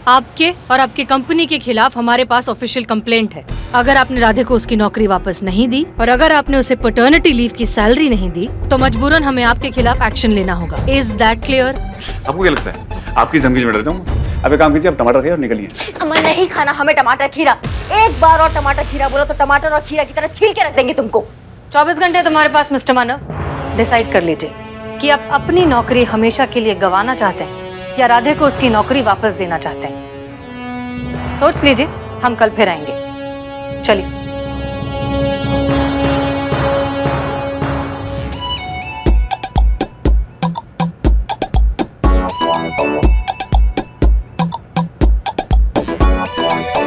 आपके और आपकी कंपनी के खिलाफ हमारे पास ऑफिशियल कंप्लेंट है। अगर आपने राधे को उसकी नौकरी वापस नहीं दी और अगर आपने उसे पैटर्निटी लीव की सैलरी नहीं दी तो मजबूरन हमें आपके खिलाफ एक्शन लेना होगा। Is that clear? आपको क्या लगता है आपकी धमकी में डर जाऊंगा? अब एक काम कीजिए, आप टमाटर खाइए और निकलिए। हमें नहीं खाना, हमें टमाटर खीरा। एक बार और टमाटर खीरा बोलो तो टमाटर और खीरा की तरह छील के रख देंगे तुमको। 24 घंटे तुम्हारे पास मिस्टर मानव। डिसाइड कर लीजिए कि आप अपनी नौकरी हमेशा के लिए गंवाना चाहते हैं या राधे को उसकी नौकरी वापस देना चाहते हैं। सोच लीजिए, हम कल फिर आएंगे। चलिए।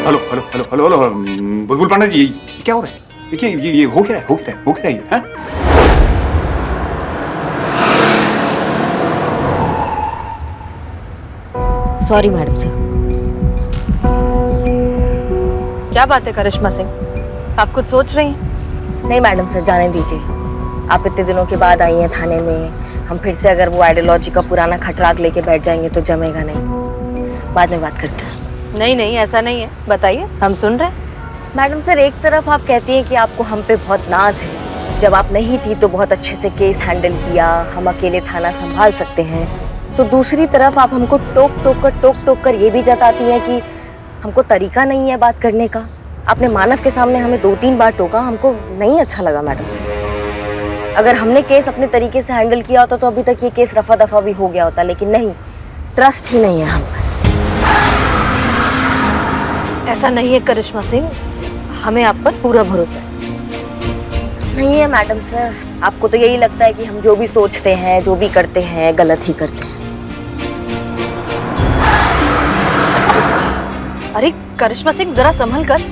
Hello hello hello hello hello बुलबुल पांडे जी, ये क्या हो रहा है? देखिए ये हो क्या रहा है, हो क्या रहा है, हो क्या रहा है, हाँ? Sorry madam sir. क्या बात है करिश्मा सिंह, आप कुछ सोच रही हैं? नहीं मैडम सर, जाने दीजिए। आप इतने दिनों के बाद आई हैं थाने में, हम फिर से अगर वो आइडियोलॉजी का पुराना खटराग लेके बैठ जाएंगे तो जमेगा नहीं। बाद में बात करते हैं। नहीं नहीं, ऐसा नहीं है, बताइए, हम सुन रहे हैं। मैडम सर, एक तरफ आप कहती हैं कि आपको हम पे बहुत नाज है, जब आप नहीं थी तो बहुत अच्छे से केस हैंडल किया, हम अकेले थाना संभाल सकते हैं, तो दूसरी तरफ आप हमको टोक कर ये भी जताती हैं कि हमको तरीका नहीं है बात करने का। आपने मानव के सामने हमें 2-3 बार टोका, हमको नहीं अच्छा लगा मैडम सर। अगर हमने केस अपने तरीके से हैंडल किया होता तो अभी तक ये केस रफा दफा भी हो गया होता, लेकिन नहीं, ट्रस्ट ही नहीं है हम पर। ऐसा नहीं है करिश्मा सिंह, हमें आप पर पूरा भरोसा है। नहीं है मैडम सर, आपको तो यही लगता है कि हम जो भी सोचते हैं, जो भी करते हैं, गलत ही करते हैं। अरे करिश्मा सिंह, जरा संभल कर,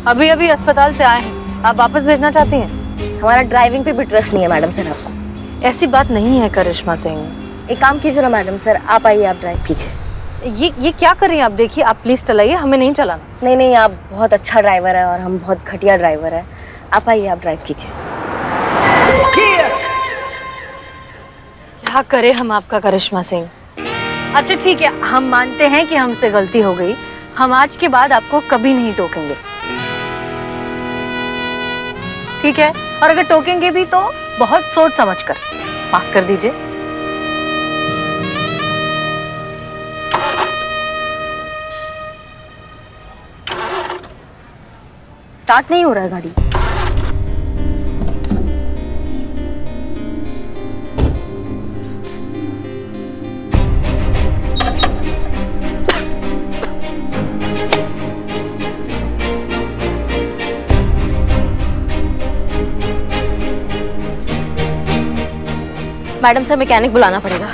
अभी अभी अस्पताल से आए हैं, आप वापस भेजना चाहती हैं? हमारा ड्राइविंग पे भी ट्रस्ट नहीं है मैडम सर आपको। ऐसी बात नहीं है करिश्मा सिंह। एक काम कीजिए ना मैडम सर, आप आइए, आप ड्राइव कीजिए। ये क्या कर रही हैं आप? देखिए, आप प्लीज चलाइए, हमें नहीं चलाना। नहीं नहीं, आप बहुत अच्छा ड्राइवर है और हम बहुत घटिया ड्राइवर है। आप आइए, आप ड्राइव कीजिए। क्या करे हम आपका करिश्मा सिंह। अच्छा ठीक है, हम मानते हैं कि हमसे गलती हो गई, हम आज के बाद आपको कभी नहीं टोकेंगे, ठीक है? और अगर टोकेंगे भी तो बहुत सोच समझ कर। माफ कर दीजिए। स्टार्ट नहीं हो रहा है गाड़ी। मैडम सर, मैकेनिक बुलाना पड़ेगा।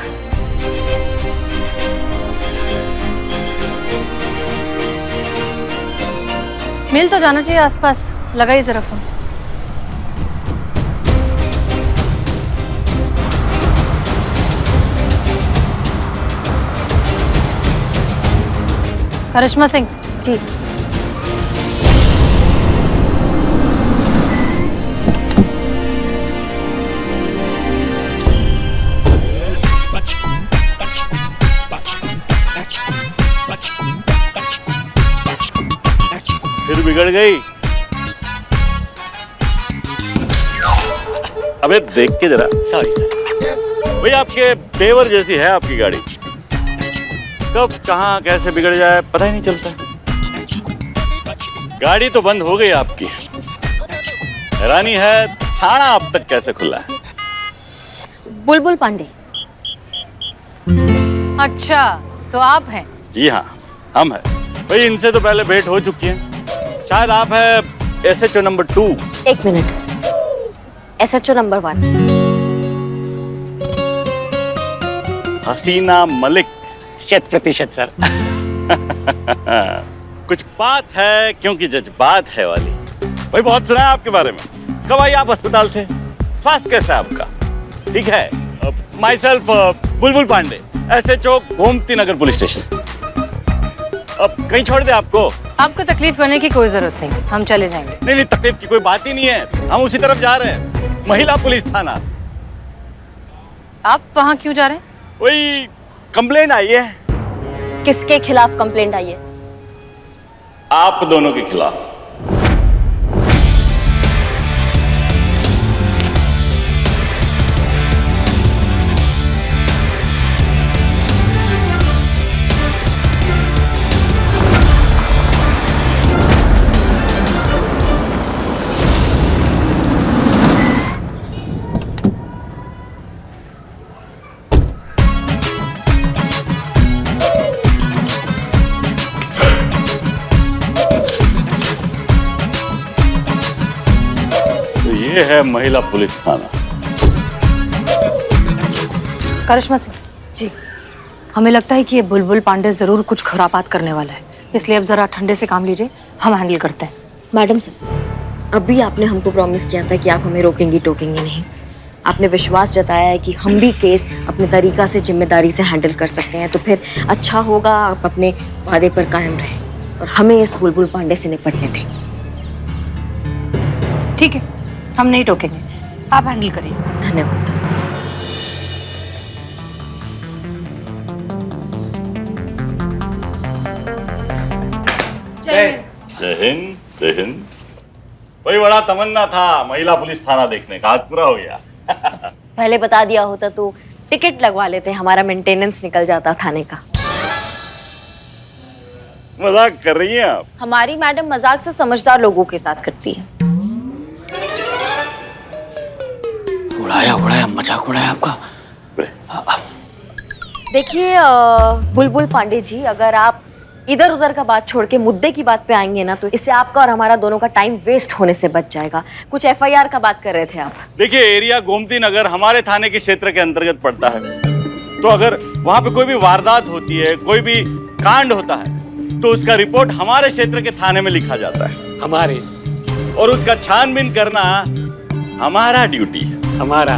मिल तो जाना चाहिए आसपास, लगाइए जरा फोन। करिश्मा सिंह जी। फिर बिगड़ गई। अबे देख के जरा। Sorry sir. भाई आपके तेवर जैसी है आपकी गाड़ी, कब कहाँ कैसे बिगड़ जाए पता ही नहीं चलता। गाड़ी तो बंद हो गई आपकी, हैरानी है थाना अब तक कैसे खुला है। बुलबुल पांडे। अच्छा, तो आप हैं? जी हाँ, हम हैं। भाई इनसे तो पहले भेंट हो चुकी है, शायद आप है SHO नंबर 2। एक मिनट, SHO नंबर 1। हसीना मलिक। 100% सर। कुछ बात है क्योंकि जज्बात है वाली। भाई बहुत सुना है आपके बारे में। कब आई आप अस्पताल से? स्वास्थ्य कैसा है आपका? ठीक है। My self Bulbul Pandey, SHO Gomti Nagar police station. अब कहीं छोड़ दे आपको? आपको तकलीफ करने की कोई जरूरत नहीं, हम चले जाएंगे। नहीं नहीं, तकलीफ की कोई बात ही नहीं है, हम उसी तरफ जा रहे हैं, महिला पुलिस थाना। आप वहाँ क्यों जा रहे हैं? वही कंप्लेंट आई है। किसके खिलाफ कंप्लेंट आई है? आप दोनों के खिलाफ। ये है महिला पुलिस थाना। करिश्मा सिंह जी, हमें लगता है कि ये बुलबुल पांडे जरूर कुछ खुरापात करने वाला है, इसलिए अब जरा ठंडे से काम लीजिए, हम हैंडल करते हैं। मैडम सर, अभी आपने हमको प्रॉमिस किया था कि आप हमें रोकेंगी टोकेंगी नहीं। आपने विश्वास जताया है कि हम भी केस अपने तरीका से जिम्मेदारी से हैंडल कर सकते हैं, तो फिर अच्छा होगा आप अपने वादे पर कायम रहें और हमें इस बुलबुल पांडे से निपटने दें। ठीक है, हम नहीं टोकेंगे, आप हैंडल करिए। धन्यवाद। जय हिंद, जय हिंद। वही बड़ा तमन्ना था महिला पुलिस थाना देखने का, आज पूरा हो गया। पहले बता दिया होता तो टिकट लगवा लेते, हमारा मेंटेनेंस निकल जाता थाने का। मजाक कर रही हैं आप? हमारी मैडम मजाक से समझदार लोगों के साथ करती है। उड़ाया मजाक उड़ाया आपका। देखिए बुलबुल पांडे जी, अगर आप इधर उधर का बात छोड़ के मुद्दे की बात पे आएंगे ना, तो इससे आपका और हमारा दोनों का टाइम वेस्ट होने से बच जाएगा। कुछ FIR का बात कर रहे थे आप। देखिए, एरिया गोमती नगर हमारे थाने के क्षेत्र के अंतर्गत पड़ता है, तो अगर वहां पे कोई भी वारदात होती है, कोई भी कांड होता है, तो उसका रिपोर्ट हमारे क्षेत्र के थाने में लिखा जाता है। हमारे और उसका छानबीन करना हमारा ड्यूटी है। हमारा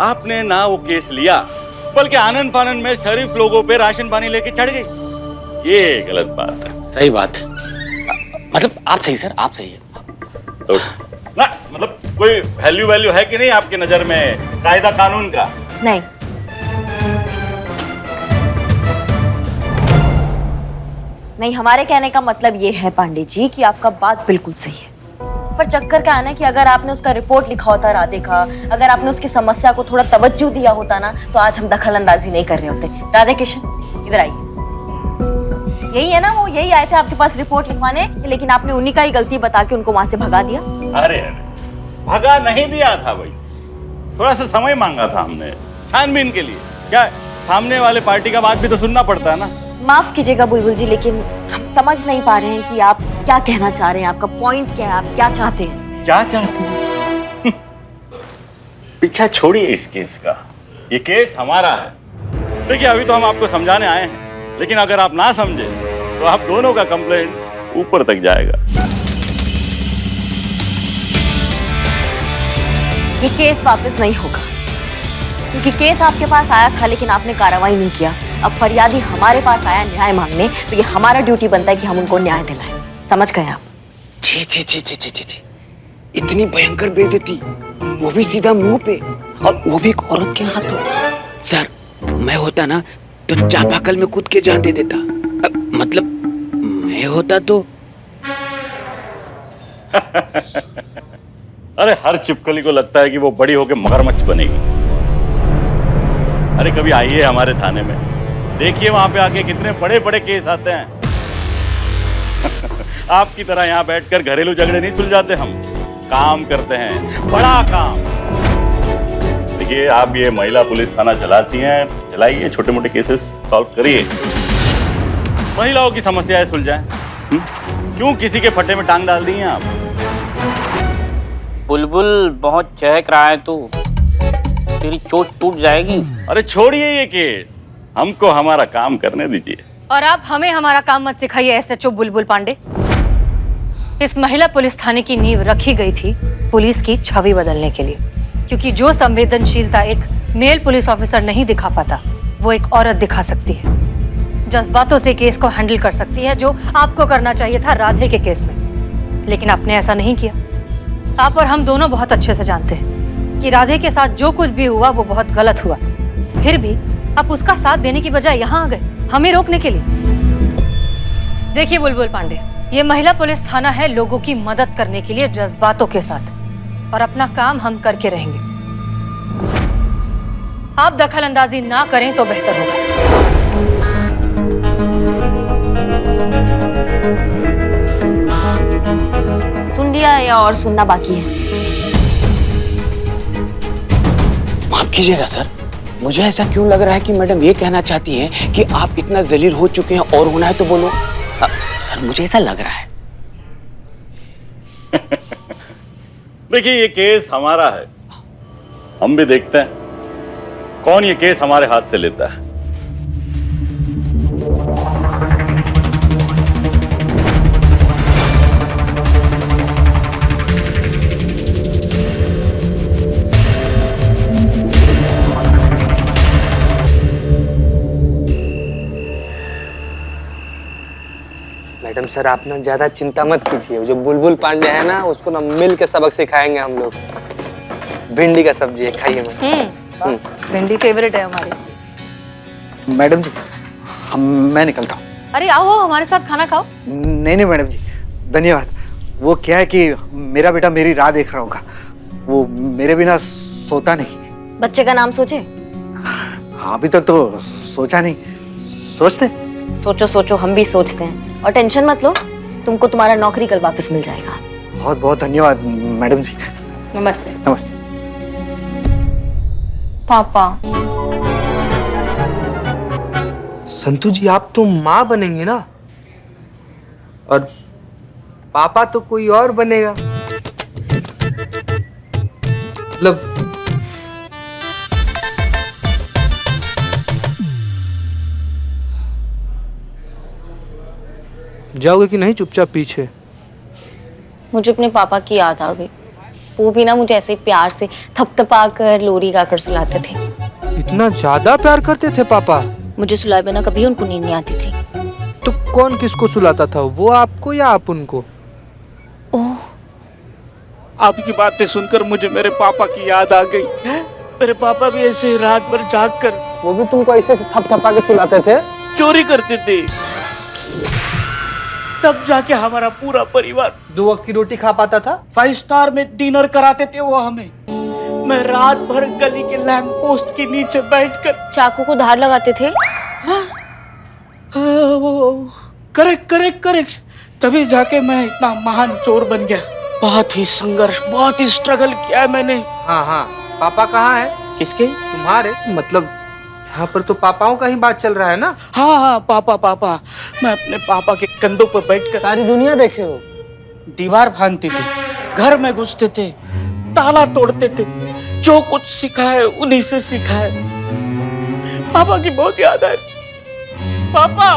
आपने ना वो केस लिया, बल्कि आनंद फानन में शरीफ लोगों पे राशन पानी लेके चढ़ गई। ये गलत बात है। सही बात। मतलब आप सही सर, आप सही है। तो ना मतलब कोई वैल्यू है कि नहीं आपकी नजर में कायदा कानून का? नहीं, नहीं, हमारे कहने का मतलब ये है पांडे जी कि आपका बात बिल्कुल सही है, पर चक्कर क्या है ना कि अगर आपने उसका रिपोर्ट लिखा होता राधे का, अगर आपने उसकी समस्या को थोड़ा तवज्जो दिया होता ना, तो आज हम दखल अंदाजी नहीं कर रहे होते। राधे किशन, इधर आइए। यही है ना, वो यही आए थे आपके पास रिपोर्ट लिखवाने, लेकिन आपने उन्हीं का ही गलती बता के उनको वहां से भगा दिया। अरे भगा नहीं दिया था भाई, थोड़ा सा समय मांगा था हमने छानबीन के लिए। क्या सामने वाले पार्टी का बात भी तो सुनना पड़ता है ना। माफ कीजिएगा बुलबुल जी, लेकिन हम समझ नहीं पा रहे हैं कि आप क्या कहना चाह रहे हैं, आपका पॉइंट क्या है, आप क्या चाहते हैं? क्या चाहते हैं? पीछा छोड़िए इस केस का, ये केस हमारा है। देखिए, अभी तो हम आपको समझाने आए हैं, लेकिन अगर आप ना समझे तो आप दोनों का कंप्लेंट ऊपर तक जाएगा। ये केस वापस नहीं होगा, क्योंकि केस आपके पास आया था लेकिन आपने कार्रवाई नहीं किया। अब फरियादी हमारे पास आया न्याय मांगने, तो ये हमारा ड्यूटी बनता है कि हम उनको न्याय दिलाएं। समझ गए आप? छी छी छी छी छी छी, इतनी भयंकर बेइज्जती, वो भी सीधा मुंह पे, और वो भी एक औरत के हाथों। सर, मैं होता ना तो चापाकल में कूद के जान दे देता। मतलब मैं होता तो अरे हर चिपकली को लगता है कि वो बड़ी होकर मगरमच्छ बनेगी। अरे कभी आइए हमारे थाने में, देखिए वहां पे आके कितने बड़े बड़े केस आते हैं। आपकी तरह यहाँ बैठकर घरेलू झगड़े नहीं सुलझाते, हम काम करते हैं, बड़ा काम। देखिए, आप ये महिला पुलिस थाना चलाती हैं, चलाइए, छोटे मोटे केसेस सॉल्व करिए, महिलाओं की समस्याएं सुलझाएं। क्यों किसी के फट्टे में टांग डाल दी हैं आप? बुलबुल बहुत चहक रहा है, तो तेरी चोट टूट जाएगी। अरे छोड़िए ये केस, हमको हमारा काम करने दीजिए। और आप हमें हमारा काम मत सिखाइए SHO बुलबुल पांडे। इस महिला पुलिस थाने की नींव रखी गई थी पुलिस की छवि बदलने के लिए, क्योंकि जो संवेदनशीलता एक मेल पुलिस ऑफिसर नहीं दिखा पाता, वो एक औरत दिखा सकती है। जज्बातों से केस को हैंडल कर सकती है, जो आपको करना चाहिए था राधे के केस में, लेकिन आपने ऐसा नहीं किया। आप और हम दोनों बहुत अच्छे से जानते हैं कि राधे के साथ जो कुछ भी हुआ वो बहुत गलत हुआ। फिर भी आप उसका साथ देने की बजाय यहाँ आ गए हमें रोकने के लिए। देखिए बुलबुल पांडे, ये महिला पुलिस थाना है लोगों की मदद करने के लिए जज्बातों के साथ, और अपना काम हम करके रहेंगे। आप दखल अंदाजी ना करें तो बेहतर होगा। सुन लिया या और सुनना बाकी है? माफ कीजिएगा सर, मुझे ऐसा क्यों लग रहा है कि मैडम ये कहना चाहती हैं कि आप इतना जलील हो चुके हैं और होना है तो बोलो। सर मुझे ऐसा लग रहा है। देखिए ये केस हमारा है, हम भी देखते हैं कौन ये केस हमारे हाथ से लेता है। मैडम सर आप ना ज्यादा चिंता मत कीजिए, जो बुलबुल पांडे है ना उसको ना मिल के सबक सिखाएंगे हम लोग। भिंडी का सब्जी है, खाइए मैम। भिंडी फेवरेट है हमारी। मैडम जी मैं निकलता हूँ। अरे आओ हमारे साथ खाना खाओ। नहीं मैडम जी धन्यवाद। वो क्या है कि मेरा बेटा मेरी राह देख रहा होगा, वो मेरे बिना सोता नहीं। बच्चे का नाम सोचे? अभी तक तो सोचा नहीं, सोचते। सोचो सोचो, हम भी सोचते हैं। और टेंशन मत लो, तुमको तुम्हारा नौकरी कल वापस मिल जाएगा। बहुत बहुत धन्यवाद मैडम जी। नमस्ते। नमस्ते। पापा संतू जी आप तो माँ बनेंगे ना, और पापा तो कोई और बनेगा। मतलब जाओगे कि नहीं चुपचाप पीछे? मुझे अपने पापा की याद आ गई। वो भी ना मुझे ऐसे ही प्यार से थपथपा कर लोरी गाकर सुलाते थे। इतना ज्यादा प्यार करते थे पापा? मुझे सुलाए बिना कभी उनको नींद नहीं आती थी। तो कौन किसको सुलाता था, वो आपको या आप उनको? ओह, आपकी बातें सुनकर मुझे मेरे पापा की याद आ गई। मेरे पापा भी ऐसे ही रात भर जाग कर वो भी तुमको ऐसे थपथपा के सुलाते थे? चोरी करते थे, तब जाके हमारा पूरा परिवार 2 वक्त की रोटी खा पाता था। 5 स्टार में डिनर कराते थे वो हमें। मैं रात भर गली के लैंप पोस्ट के नीचे बैठकर चाकू को धार लगाते थे। करेक्ट करेक्ट करेक्ट, तभी जाके मैं इतना महान चोर बन गया। बहुत ही संघर्ष, बहुत ही स्ट्रगल किया है मैंने। हाँ हाँ, पापा कहाँ है? किसके? तुम्हारे। मतलब यहाँ पर तो पापाओं का ही बात चल रहा है ना? हाँ हाँ, पापा पापा। मैं अपने पापा के कंधों पर बैठकर सारी दुनिया देखे हो। दीवार भांगते थे, घर में घुसते थे, ताला तोड़ते थे, जो कुछ सिखाए उन्हीं से सिखाए। पापा की बहुत याद है। पापा,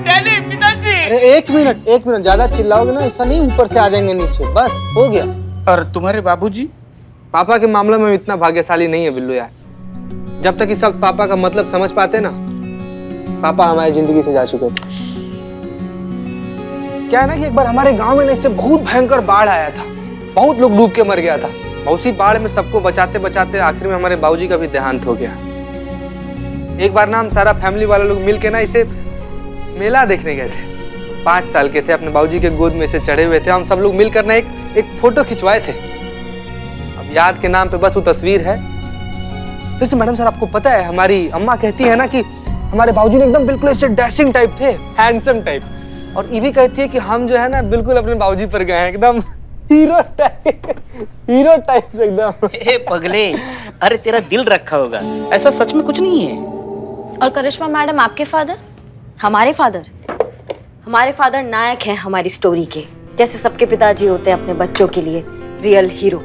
डैडी, पिताजी। अरे एक मिनट ज्यादा चिल्लाओगे ना, ऐसा नहीं ऊपर से आ जाएंगे नीचे, बस हो गया। और तुम्हारे बाबूजी? पापा के मामले में इतना भाग्यशाली नहीं है बिल्लू यार। जब तक इस वक्त पापा का मतलब समझ पाते ना, पापा हमारी जिंदगी से जा चुके थे। क्या है ना कि एक बार हमारे गांव में इससे बहुत भयंकर बाढ़ आया था, बहुत लोग डूब के मर गया था। उसी बाढ़ में सबको बचाते बचाते आखिर में हमारे बाबूजी का भी देहांत हो गया। एक बार ना हम सारा फैमिली वाले लोग मिल के ना इसे मेला देखने गए थे। 5 साल के थे, अपने बाबूजी के गोद में से चढ़े हुए थे। हम सब लोग मिलकर ना एक फोटो खिंचवाए थे। अब याद के नाम पे बस वो तस्वीर है। वैसे मैडम सर आपको पता है, हमारी अम्मा कहती है ना कि हमारे बाबूजी ने एकदम बिल्कुल ऐसे डैशिंग टाइप थे, हैंडसम टाइप। और ये भी कहती है कि हम जो है ना बिल्कुल अपने बाबूजी पर गए हैं, एकदम हीरो टाइप से एकदम। ए पगले, अरे तेरा दिल रखा होगा, ऐसा सच में कुछ नहीं है। और करिश्मा मैडम आपके फादर? हमारे फादर नायक हैं हमारी स्टोरी के। जैसे सबके पिताजी होते हैं अपने बच्चों के लिए रियल हीरो।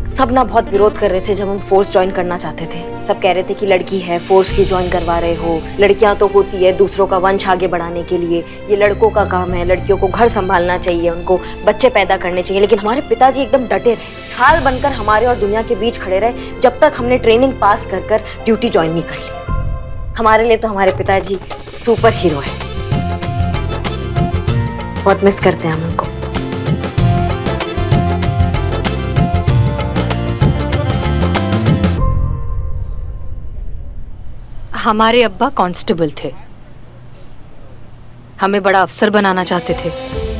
सब ना बहुत विरोध कर रहे थे जब हम फोर्स ज्वाइन करना चाहते थे। सब कह रहे थे कि लड़की है, फोर्स क्यों ज्वाइन करवा रहे हो, लड़कियां तो होती है दूसरों का वंश आगे बढ़ाने के लिए, ये लड़कों का काम है, लड़कियों को घर संभालना चाहिए, उनको बच्चे पैदा करने चाहिए। लेकिन हमारे पिताजी एकदम डटे रहे, ढाल बनकर हमारे और दुनिया के बीच खड़े रहे जब तक हमने ट्रेनिंग पास कर ड्यूटी ज्वाइन नहीं कर ली। हमारे लिए तो हमारे पिताजी सुपर हीरो है। बहुत मिस करते हैं हम उनको। हमारे अब्बा कांस्टेबल थे, हमें बड़ा अफसर बनाना चाहते थे।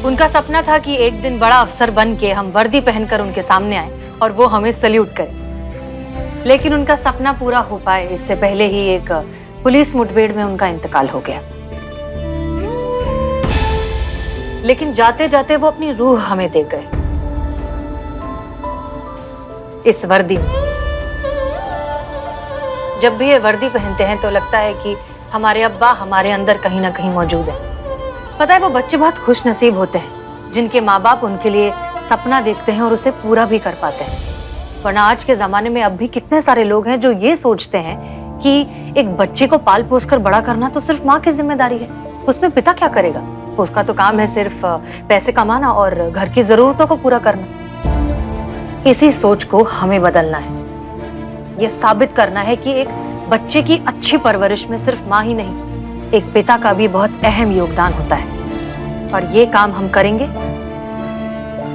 उनका सपना था कि एक दिन बड़ा अफसर बन के हम वर्दी पहनकर उनके सामने आए और वो हमें सल्यूट करें। लेकिन उनका सपना पूरा हो पाए इससे पहले ही एक पुलिस मुठभेड़ में उनका इंतकाल हो गया। लेकिन जाते जाते वो अपनी रूह हमें दे गए इस वर्दी में। जब भी ये वर्दी पहनते हैं तो लगता है कि हमारे अब्बा हमारे अंदर कहीं ना कहीं मौजूद है। पता है, वो बच्चे बहुत खुश नसीब होते हैं जिनके माँ बाप उनके लिए सपना देखते हैं और उसे पूरा भी कर पाते हैं। वरना आज के जमाने में अब भी कितने सारे लोग हैं जो ये सोचते हैं कि एक बच्चे को पाल पोस कर बड़ा करना तो सिर्फ माँ की जिम्मेदारी है, उसमें पिता क्या करेगा, उसका तो काम है सिर्फ पैसे कमाना और घर की जरूरतों को पूरा करना। इसी सोच को हमें बदलना है। यह साबित करना है कि एक बच्चे की अच्छी परवरिश में सिर्फ माँ ही नहीं, एक पिता का भी बहुत अहम योगदान होता है। और ये काम हम करेंगे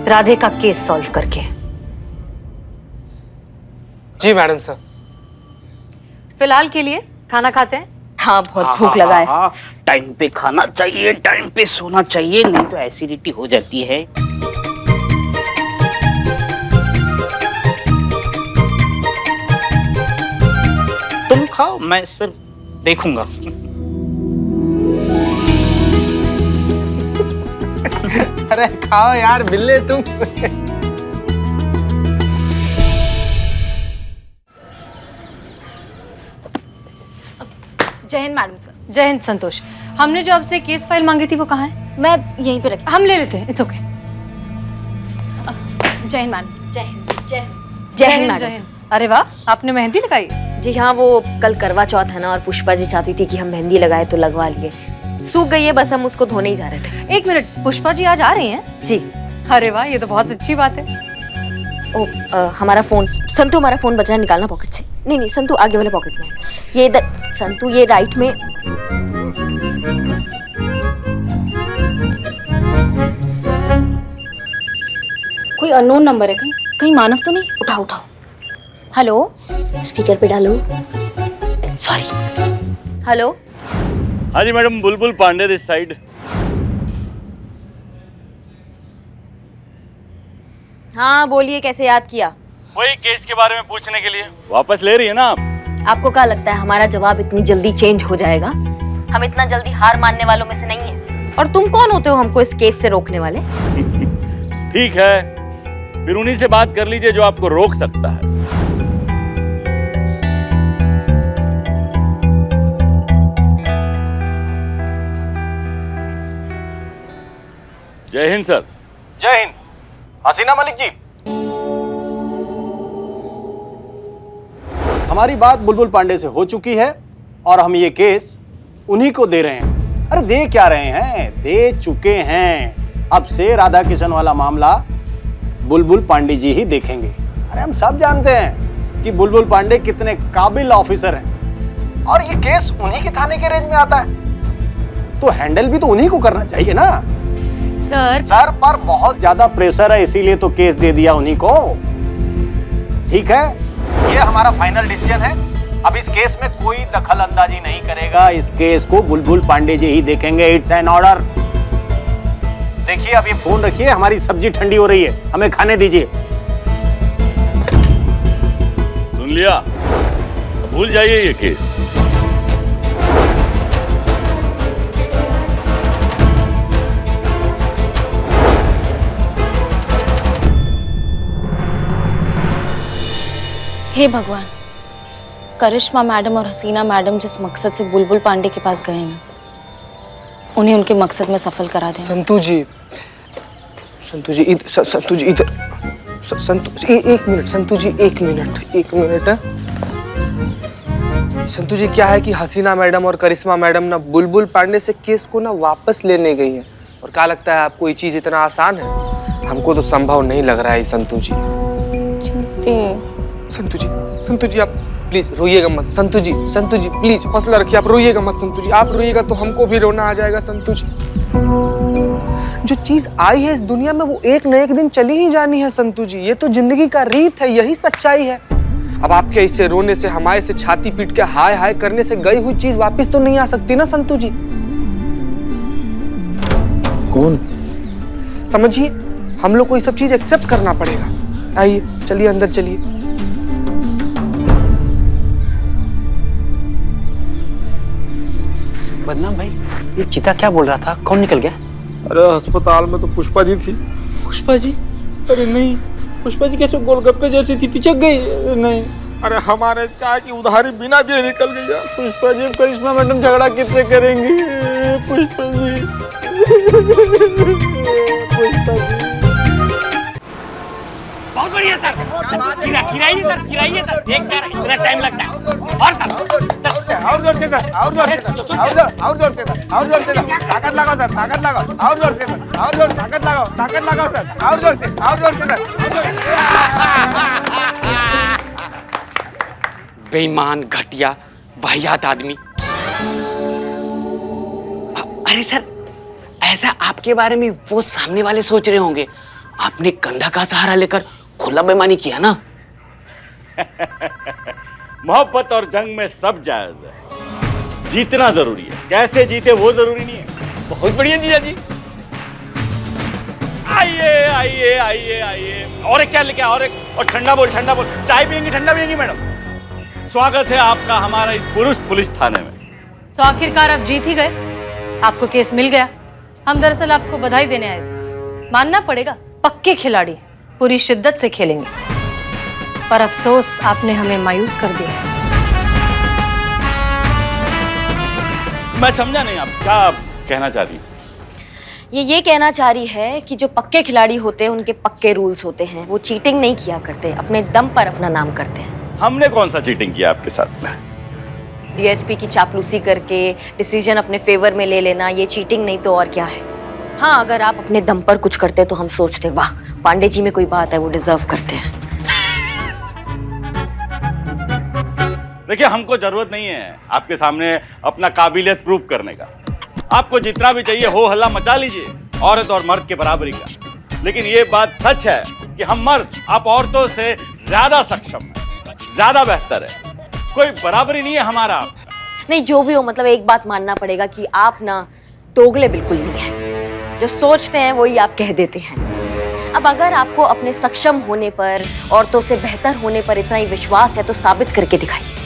राधे का केस सॉल्व करके। जी मैडम सर। फिलहाल के लिए खाना खाते हैं। हाँ, बहुत भूख लगा है। टाइम पे खाना चाहिए, टाइम पे सोना चाहिए, नहीं तो एसिडिटी हो जाती है। तुम खाओ, मैं सिर्फ देखूंगा। अरे खाओ यार बिल्ले तुम। जय हिंद मैडम सर। जय हिंद संतोष। हमने जो आपसे केस फाइल मांगी थी वो कहाँ है? मैं यहीं पे रखी। हम ले लेते हैं, इट्स ओके। जय हिंद मैडम। जय हिंद। जय हिंद। जय हिंद मैडम सर। अरे वाह, आपने मेहंदी लगाई? जी हाँ, वो कल करवा चौथ है ना और पुष्पा जी चाहती थी कि हम मेहंदी लगाए तो लगवा लिए। सूख गई है, बस हम उसको धोने ही जा रहे थे। एक मिनट, पुष्पा जी आज आ रही हैं? जी। अरे वाह, ये तो बहुत अच्छी बात है। हमारा फोन, संतु हमारा फोन बचा है, निकालना पॉकेट से। नहीं संतु आगे वाले पॉकेट में, ये इधर। संतु ये राइट में। कोई अननोन नंबर है, कहीं मानव तो नहीं? उठाओ उठाओ, हेलो, स्पीकर पे डालो। सॉरी। हेलो। हाँ जी madam, Bulbul Pandey this side. हाँ बोलिए, कैसे याद किया? वही केस के बारे में पूछने के लिए। वापस ले रही है ना आप? आपको क्या लगता है हमारा जवाब इतनी जल्दी चेंज हो जाएगा? हम इतना जल्दी हार मानने वालों में से नहीं है। और तुम कौन होते हो हमको इस केस से रोकने वाले? ठीक है, फिर उन्हीं से बात कर लीजिए जो आपको रोक सकता है। जय हिंद सर। जय हिंद। हसीना मलिक जी, हमारी बात बुलबुल पांडे से हो चुकी है और हम ये केस उन्हीं को दे रहे हैं। अरे दे क्या रहे हैं, दे चुके हैं। अब से राधा किशन वाला मामला बुलबुल पांडे जी ही देखेंगे। अरे हम सब जानते हैं कि बुलबुल पांडे कितने काबिल ऑफिसर हैं और ये केस उन्हीं के थाने के रेंज में आता है, तो हैंडल भी तो उन्हीं को करना चाहिए ना। सर पर बहुत ज्यादा प्रेशर है, इसीलिए तो केस दे दिया उन्हीं को। ठीक है, ये हमारा फाइनल डिसीजन है। अब इस केस में कोई दखल अंदाजी नहीं करेगा, इस केस को बुलबुल पांडे जी ही देखेंगे। It's an order. देखिए, अब ये फोन रखिए, हमारी सब्जी ठंडी हो रही है, हमें खाने दीजिए। सुन लिया, भूल जाइए ये केस। हे भगवान, करिश्मा मैडम और हसीना मैडम जिस मकसद से बुलबुल पांडे के पास गए ना, उन्हें उनके मकसद में सफल करा देना। संतु जी इधर। एक मिनट संतु जी, एक मिनट है। संतु जी, क्या है कि हसीना मैडम और करिश्मा मैडम ना बुलबुल पांडे से केस को ना वापस लेने गई हैं। और क्या लगता है आपको ये चीज इतना आसान है? हमको तो संभव नहीं लग रहा है संतु जी। संतु जी आप प्लीज रोइएगा मत। संतु जी प्लीज हौसला रखिए, आप रोइएगा मत। संतु जी, आप रोइएगा तो हमको भी रोना आ जाएगा। संतु जी, जो चीज आई है इस दुनिया में वो एक न एक दिन चली ही जानी है। संतु जी, ये तो जिंदगी का रीत है, यही सच्चाई है। अब आपके ऐसे रोने से, हमारे से छाती पीट के हाय हाय करने से गई हुई चीज वापस तो नहीं आ सकती ना संतू जी। कौन? समझिए, हम लोग को ये सब चीज एक्सेप्ट करना पड़ेगा। आइए, चलिए अंदर चलिए। बदनाम भाई, ये चीता क्या बोल रहा था? कौन निकल गया? अरे अस्पताल में तो पुष्पा जी थी। पुष्पा जी? अरे नहीं, पुष्पा जी कैसे गोलगप्पे जैसी थी, पिचक गई? नहीं। अरे हमारे चाय की उधारी बिना दिए निकल गई यार। पुष्पा जी, करिश्मा मैडम झगड़ा किससे करेंगी? पुष्पा जी, पुष्पा जी। बहुत बढ़िया सर। गिराइए सर, गिराइए सर। देख यार, इतना टाइम लगता है। और सर, और जोर से सर, और जोर से सर, और जोर से सर, और जोर से सर। ताकत लगाओ सर, ताकत लगाओ, और जोर से सर, और जोर, ताकत लगाओ सर, और जोर से, और जोर से सर। बेईमान, घटिया, वाहियात आदमी। अरे सर, ऐसा आपके बारे में वो सामने वाले सोच रहे होंगे। आपने कंधा का सहारा लेकर खुला बेईमानी किया ना। मोहब्बत और जंग में सब जायज है। जीतना जरूरी है, कैसे जीते वो जरूरी नहीं है। बहुत बढ़िया जीजा जी। आइए आइए आइए आइए, और एक चाय लेके आओ, और ठंडा बोल, ठंडा बोल। चाय पियेंगी, ठंडा पियेंगी मैडम? स्वागत है आपका हमारा इस पुरुष पुलिस थाने में। सो आखिरकार आप जीत ही गए, आपको केस मिल गया। हम दरअसल आपको बधाई देने आए थे। मानना पड़ेगा, पक्के खिलाड़ी, पूरी शिद्दत से खेलेंगे, पर अफसोस आपने हमें मायूस कर दिया। मैं समझा नहीं, आप क्या कहना चाह रही हैं? ये कहना चाह रही है कि जो पक्के खिलाड़ी होते हैं उनके पक्के रूल्स होते हैं। वो चीटिंग नहीं किया करते, अपने दम पर अपना नाम करते हैं। हमने कौन सा चीटिंग किया आपके साथ में? डीएसपी की चापलूसी करके डिसीजन अपने फेवर में ले लेना, ये चीटिंग नहीं तो और क्या है। हाँ, अगर आप अपने दम पर कुछ करते तो हम सोचते वाह, पांडे जी में कोई बात है, वो डिजर्व करते हैं। देखिए, हमको जरूरत नहीं है आपके सामने अपना काबिलियत प्रूव करने का। आपको जितना भी चाहिए हो हल्ला मचा लीजिए, औरत और मर्द के बराबरी का। लेकिन ये बात सच है कि हम मर्द आप औरतों से ज्यादा सक्षम हैं, ज्यादा बेहतर है। कोई बराबरी नहीं है हमारा। नहीं, जो भी हो, मतलब एक बात मानना पड़ेगा कि आप ना दोगले बिल्कुल नहीं हैं। जो सोचते हैं वही आप कह देते हैं। अब अगर आपको अपने सक्षम होने पर, औरतों से बेहतर होने पर इतना ही विश्वास है तो साबित करके दिखाइए।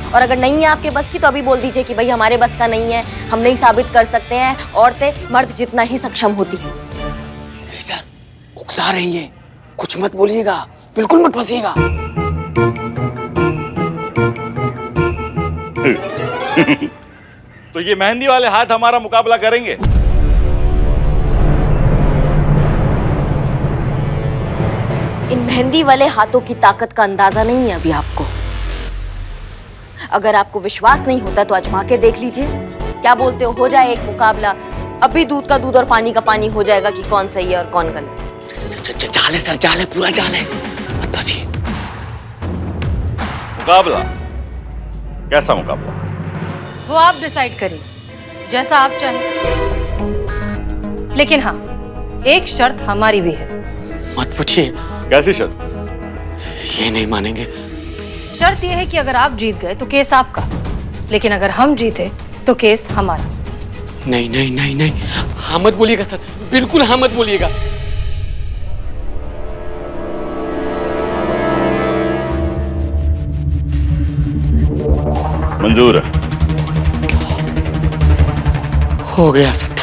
और अगर नहीं है आपके बस की तो अभी बोल दीजिए कि भाई हमारे बस का नहीं है, हम नहीं साबित कर सकते हैं, औरतें मर्द जितना ही सक्षम होती हैं। सर, उकसा रही हैं, कुछ मत बोलिएगा, बिल्कुल मत फंसिएगा। तो ये मेहंदी वाले हाथ हमारा मुकाबला करेंगे? इन मेहंदी वाले हाथों की ताकत का अंदाजा नहीं है अभी आपको। अगर आपको विश्वास नहीं होता तो आजमा के देख लीजिए। क्या बोलते हो जाए एक मुकाबला? अभी दूध का दूध और पानी का पानी हो जाएगा कि कौन सही है और कौन गलत। जाल है सर, जाल है, पूरा जाल है, मत फंसिए। मुकाबला? कैसा मुकाबला? वो आप डिसाइड करिए, जैसा आप चाहें। लेकिन हाँ, एक शर्त हमारी भी है। मत पूछिए। कैसी शर्त? ये नहीं मानेंगे। शर्त यह है कि अगर आप जीत गए तो केस आपका, लेकिन अगर हम जीते तो केस हमारा। नहीं नहीं नहीं नहीं, हाँ मत बोलिएगा सर, बिल्कुल हाँ मत बोलिएगा। मंजूर है। हो गया सत्य।